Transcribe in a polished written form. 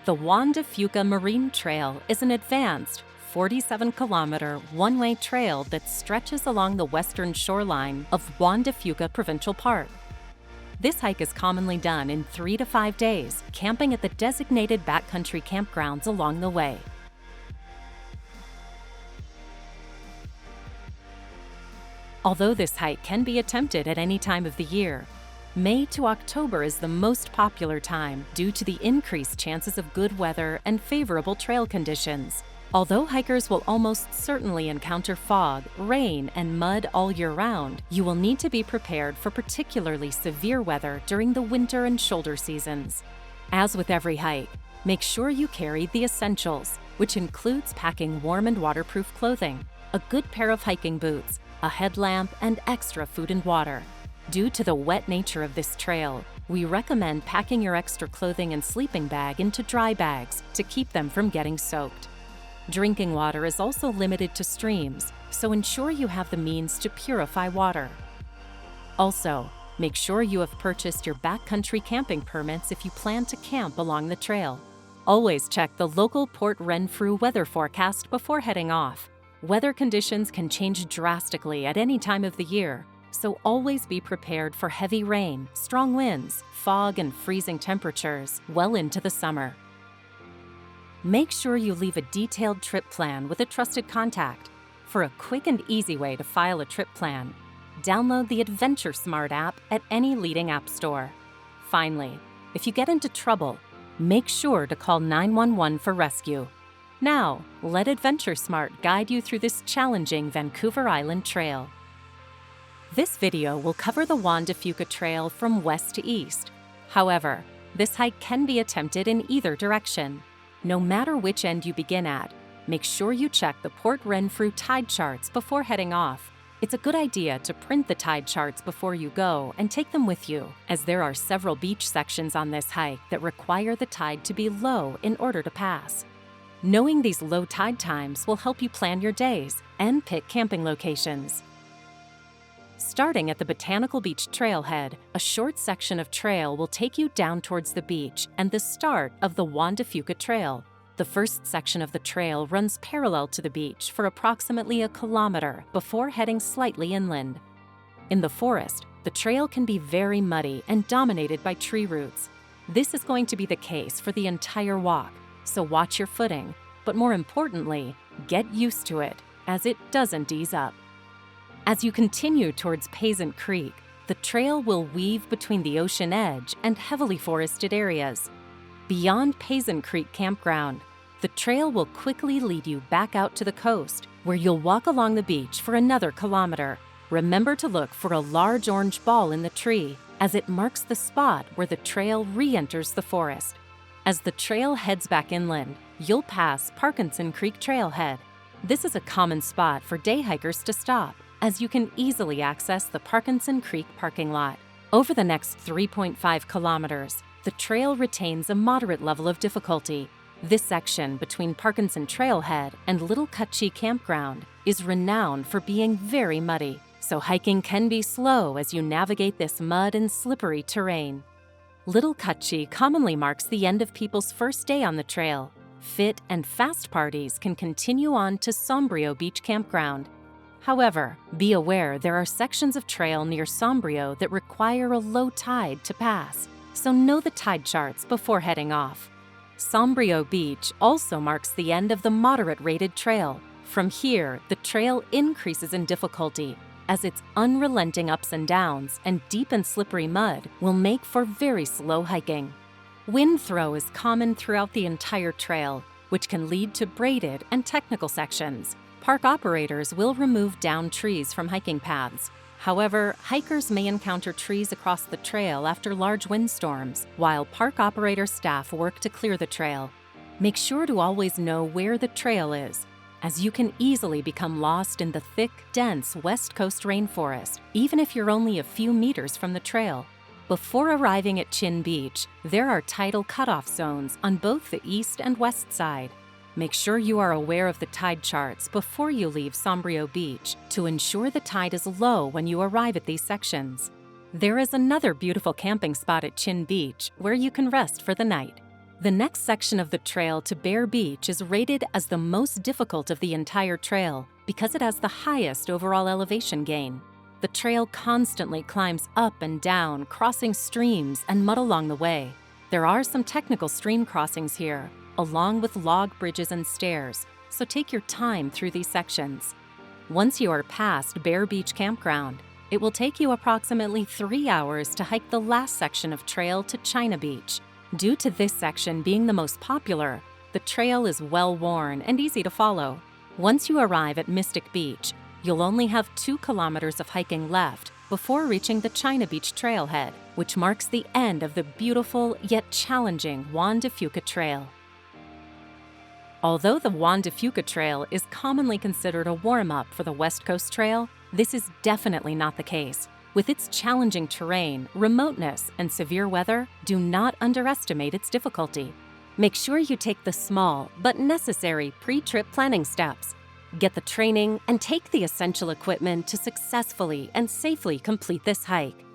The Juan de Fuca Marine Trail is an advanced 47-kilometer one-way trail that stretches along the western shoreline of Juan de Fuca Provincial Park. This hike is commonly done in 3 to 5 days, camping at the designated backcountry campgrounds along the way. Although this hike can be attempted at any time of the year, May to October is the most popular time due to the increased chances of good weather and favorable trail conditions. Although hikers will almost certainly encounter fog, rain, and mud all year round, you will need to be prepared for particularly severe weather during the winter and shoulder seasons. As with every hike, make sure you carry the essentials, which includes packing warm and waterproof clothing, a good pair of hiking boots, a headlamp, and extra food and water. Due to the wet nature of this trail, we recommend packing your extra clothing and sleeping bag into dry bags to keep them from getting soaked. Drinking water is also limited to streams, so ensure you have the means to purify water. Also, make sure you have purchased your backcountry camping permits if you plan to camp along the trail. Always check the local Port Renfrew weather forecast before heading off. Weather conditions can change drastically at any time of the year, so always be prepared for heavy rain, strong winds, fog, and freezing temperatures well into the summer. Make sure you leave a detailed trip plan with a trusted contact. For a quick and easy way to file a trip plan, download the Adventure Smart app at any leading app store. Finally, if you get into trouble, make sure to call 911 for rescue. Now, let Adventure Smart guide you through this challenging Vancouver Island trail. This video will cover the Juan de Fuca Trail from west to east. However, this hike can be attempted in either direction. No matter which end you begin at, make sure you check the Port Renfrew tide charts before heading off. It's a good idea to print the tide charts before you go and take them with you, as there are several beach sections on this hike that require the tide to be low in order to pass. Knowing these low tide times will help you plan your days and pick camping locations. Starting at the Botanical Beach trailhead, a short section of trail will take you down towards the beach and the start of the Juan de Fuca Trail. The first section of the trail runs parallel to the beach for approximately a kilometer before heading slightly inland. In the forest, the trail can be very muddy and dominated by tree roots. This is going to be the case for the entire walk, so watch your footing, but more importantly, get used to it, as it doesn't ease up. As you continue towards Payzant Creek, the trail will weave between the ocean edge and heavily forested areas. Beyond Payzant Creek Campground, the trail will quickly lead you back out to the coast, where you'll walk along the beach for another kilometer. Remember to look for a large orange ball in the tree, as it marks the spot where the trail re-enters the forest. As the trail heads back inland, you'll pass Parkinson Creek Trailhead. This is a common spot for day hikers to stop, as you can easily access the Parkinson Creek parking lot. Over the next 3.5 kilometers, the trail retains a moderate level of difficulty. This section between Parkinson Trailhead and Little Cutchee Campground is renowned for being very muddy, so hiking can be slow as you navigate this mud and slippery terrain. Little Cutchee commonly marks the end of people's first day on the trail. Fit and fast parties can continue on to Sombrio Beach Campground. However, be aware there are sections of trail near Sombrio that require a low tide to pass, so know the tide charts before heading off. Sombrio Beach also marks the end of the moderate-rated trail. From here, the trail increases in difficulty, as its unrelenting ups and downs and deep and slippery mud will make for very slow hiking. Wind throw is common throughout the entire trail, which can lead to braided and technical sections. Park operators will remove downed trees from hiking paths. However, hikers may encounter trees across the trail after large windstorms, while park operator staff work to clear the trail. Make sure to always know where the trail is, as you can easily become lost in the thick, dense West Coast rainforest, even if you're only a few meters from the trail. Before arriving at Chin Beach, there are tidal cutoff zones on both the east and west side. Make sure you are aware of the tide charts before you leave Sombrio Beach to ensure the tide is low when you arrive at these sections. There is another beautiful camping spot at Chin Beach where you can rest for the night. The next section of the trail to Bear Beach is rated as the most difficult of the entire trail because it has the highest overall elevation gain. The trail constantly climbs up and down, crossing streams and mud along the way. There are some technical stream crossings here, along with log bridges and stairs, so take your time through these sections. Once you are past Bear Beach Campground, it will take you approximately 3 hours to hike the last section of trail to China Beach. Due to this section being the most popular, the trail is well-worn and easy to follow. Once you arrive at Mystic Beach, you'll only have 2 kilometers of hiking left before reaching the China Beach trailhead, which marks the end of the beautiful yet challenging Juan de Fuca Trail. Although the Juan de Fuca Trail is commonly considered a warm-up for the West Coast Trail, this is definitely not the case. With its challenging terrain, remoteness, and severe weather, do not underestimate its difficulty. Make sure you take the small but necessary pre-trip planning steps. Get the training and take the essential equipment to successfully and safely complete this hike.